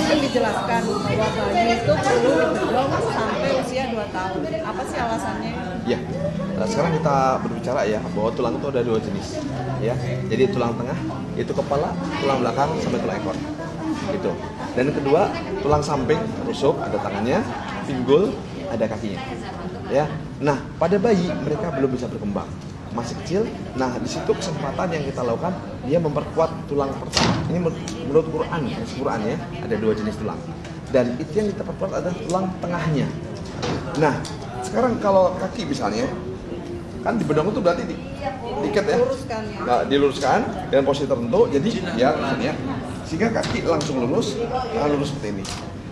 kan dijelaskan bahwa bayi itu perlu dibedong sampai usia 2 tahun. Apa sih alasannya? Ya, sekarang kita berbicara ya bahwa tulang itu ada 2 jenis, ya. Jadi tulang tengah itu kepala, tulang belakang sampai tulang ekor, gitu. Dan yang kedua tulang samping rusuk, ada tangannya, pinggul, ada kakinya, ya. Nah, pada bayi mereka belum bisa berkembang, masih kecil. Nah, di situ kesempatan yang kita lakukan dia memperkuat tulang pertama. Ini menurut Quran ya, ada 2 jenis tulang. Dan itu yang kita perkuat adalah tulang tengahnya. Nah, sekarang kalau kaki misalnya, kan di bedong itu berarti diikat ya, nah, diluruskan dengan posisi tertentu, jadi ya misalnya, sehingga kaki langsung lurus, tangan lurus seperti ini.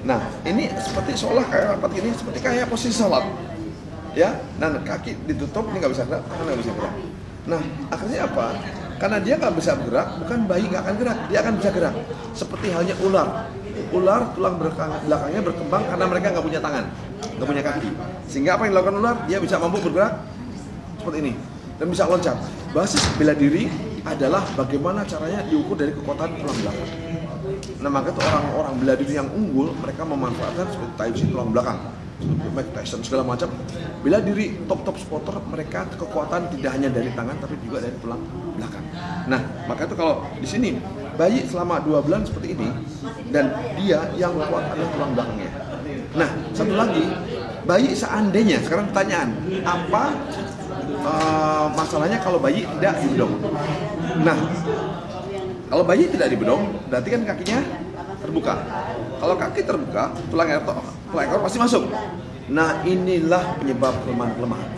Nah, ini seperti seolah kayak rapat gini, seperti kayak posisi sholat, ya. Nah, kaki ditutup, ini nggak bisa gerak, tangan nggak bisa gerak. Nah, akhirnya apa? Karena dia nggak bisa bergerak, bukan bayi nggak akan gerak, dia akan bisa gerak. Seperti halnya ular. Ular tulang belakangnya berkembang karena mereka nggak punya tangan, nggak punya kaki. Sehingga apa yang dilakukan ular? Dia bisa mampu bergerak seperti ini dan bisa loncat. Basis bela diri adalah bagaimana caranya diukur dari kekuatan tulang belakang. Nah, maka itu orang-orang bela diri yang unggul mereka memanfaatkan seperti Tai Chi tulang belakang, seperti Mike Tyson segala macam. Bela diri top sporter mereka kekuatan tidak hanya dari tangan tapi juga dari tulang belakang. Nah, maka itu kalau di sini bayi selama 2 bulan seperti ini dan dia yang kuat adalah tulang belakangnya. Nah, satu lagi, bayi seandainya, sekarang pertanyaan, apa masalahnya kalau bayi tidak dibedong? Nah, kalau bayi tidak dibedong, berarti kan kakinya terbuka. Kalau kaki terbuka, tulang ekor pasti masuk. Nah, inilah penyebab kelemahan.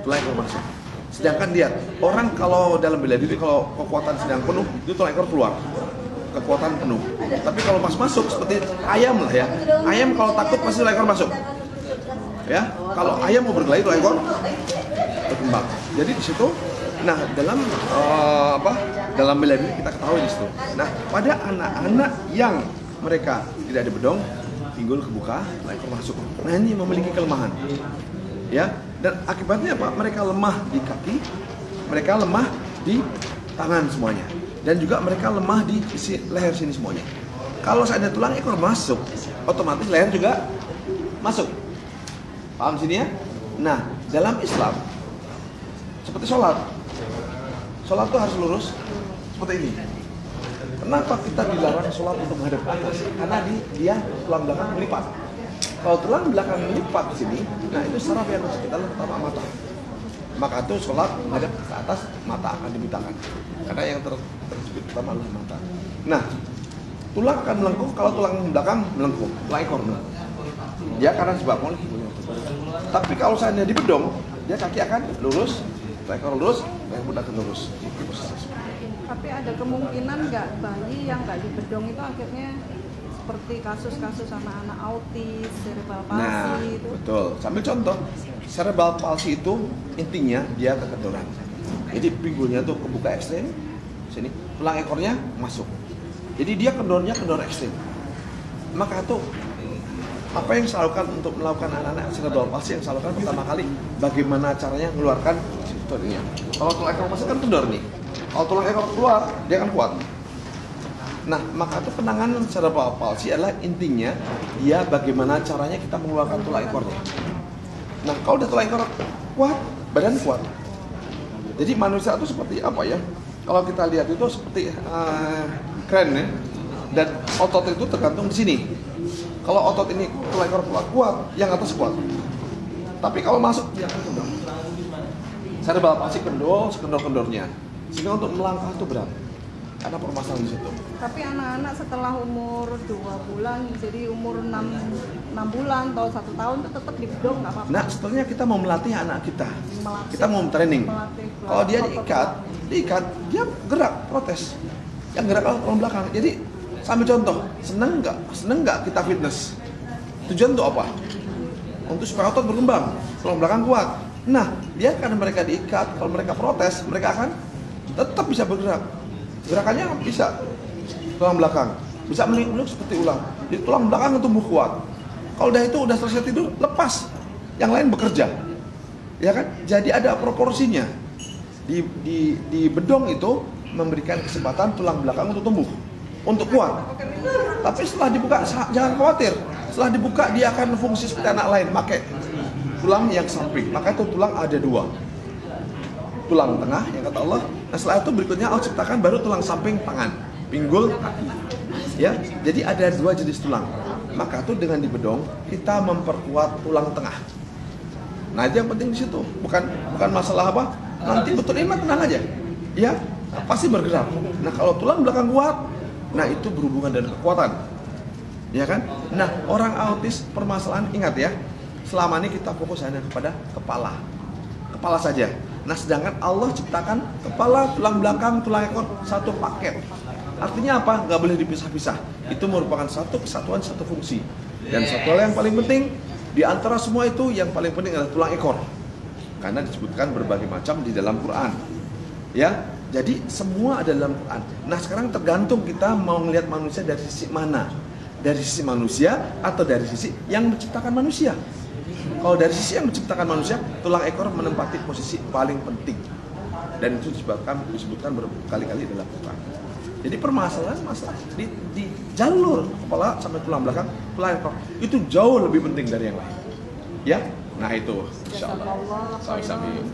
Tulang ekor masuk. Sedangkan lihat, orang kalau dalam bela diri kalau kekuatan sedang penuh, itu tulang ekor keluar. Kekuatan penuh. Tapi kalau pas masuk seperti ayam lah ya. Ayam kalau takut pasti tulang ekor masuk. Ya, kalau ayam mau berkelahi tulang ekor berkembang. Jadi di situ, nah dalam dalam bela diri kita ketahui di situ. Nah, pada anak-anak yang mereka tidak dibedong, pinggul kebuka, tulang ekor masuk. Nah, ini memiliki kelemahan. Ya, dan akibatnya apa? Mereka lemah di kaki, mereka lemah di tangan semuanya, dan juga mereka lemah di leher sini semuanya. Kalau seandainya tulang ekor masuk, otomatis leher juga masuk. Paham sini ya? Nah, dalam Islam seperti sholat itu harus lurus seperti ini. Kenapa kita dilarang sholat untuk menghadap ke atas? Karena dia tulang belakang melipat. Kalau tulang belakang melipat di sini, nah itu saraf yang harus kita lihat pertama mata. Maka itu sholat menghadap ke atas, mata akan dibutakan. Karena yang terjepit pertama adalah mata. Nah, tulang akan melengkung kalau tulang belakang melengkung, tulang ekor melengkung. Dia kanan sebab tapi kalau seandainya dibedong, dia kaki akan lurus, tulang ekor lurus, leher pun akan lurus. Tapi ada kemungkinan nggak bayi yang nggak dibedong itu akhirnya seperti kasus-kasus sama anak autis, cerebral palsy? Nah, itu. Betul. Sambil contoh, cerebral palsy itu intinya dia kekendoran. Jadi pinggulnya tuh kebuka ekstrem, sini, tulang ekornya masuk. Jadi dia kendornya kendor ekstrem. Maka itu apa yang saya lakukan untuk melakukan anak-anak cerebral palsy yang saya lakukan pertama kali, bagaimana caranya mengeluarkan ini. Kalau tulang ekor masuk kan kendor nih. Kalau tulang ekor keluar, dia akan kuat. Nah, maka itu penanganan cerebral palsy adalah intinya dia bagaimana caranya kita mengeluarkan tulang ekornya. Nah, kalau udah tulang ekor kuat, badan kuat. Jadi manusia itu seperti apa ya? Kalau kita lihat itu seperti keren ya. Dan otot itu tergantung di sini. Kalau otot ini tulang ekor kuat, yang atas kuat. Tapi kalau masuk dia akan kendor. Cerebral palsy kendor-kendornya. Sehingga untuk melangkah itu berat. Karena permasalahan di situ. Tapi anak-anak setelah umur 2 bulan, jadi umur 6 bulan atau 1 tahun itu tetap dibedong nggak apa-apa? Nah, sebenarnya kita mau melatih anak kita. Kita mau training. Kalau dia diikat, dia gerak, protes. Yang gerak kalau tulang belakang. Jadi sambil contoh, seneng nggak kita fitness? Tujuan untuk apa? Untuk supaya otot berkembang, tulang belakang kuat. Nah, dia karena mereka diikat, kalau mereka protes, mereka akan tetap bisa bergerak. Gerakannya bisa tulang belakang, bisa meluk seperti ulang. Jadi tulang belakang tumbuh kuat. Kalau udah selesai tidur, lepas. Yang lain bekerja. Ya kan? Jadi ada proporsinya. Di bedong itu memberikan kesempatan tulang belakang untuk tumbuh. untuk kuat. Tapi setelah dibuka, jangan khawatir. Setelah dibuka dia akan fungsi seperti anak lain, pakai tulang yang samping. Maka itu tulang ada dua. Tulang tengah yang kata Allah. Nah setelah itu berikutnya Allah ciptakan baru tulang samping tangan, pinggul, kaki. Ya, jadi ada dua jenis tulang. Maka itu dengan dibedong kita memperkuat tulang tengah. Nah itu yang penting di situ. Bukan masalah apa. Nanti betul iman tenang aja. Ya, pasti bergerak. Nah kalau tulang belakang kuat, nah itu berhubungan dengan kekuatan. Ya kan? Nah orang autis permasalahan ingat ya. Selama ini kita fokus hanya kepada kepala saja. Nah sedangkan Allah ciptakan kepala, tulang belakang, tulang ekor satu paket. Artinya apa? Nggak boleh dipisah-pisah. Itu merupakan satu kesatuan, satu fungsi. Dan satu hal yang paling penting di antara semua itu yang paling penting adalah tulang ekor. Karena disebutkan berbagai macam di dalam Quran. Ya, jadi semua ada dalam Quran. Nah sekarang tergantung kita mau melihat manusia dari sisi mana. Dari sisi manusia atau dari sisi yang menciptakan manusia. Kalau dari sisi yang menciptakan manusia, tulang ekor menempati posisi paling penting. Dan itu disebutkan berkali-kali dalam Quran. Jadi permasalahan masalah di jalur kepala sampai tulang belakang, tulang ekor itu jauh lebih penting dari yang lain. Ya, nah itu insyaallah. Sami-sami.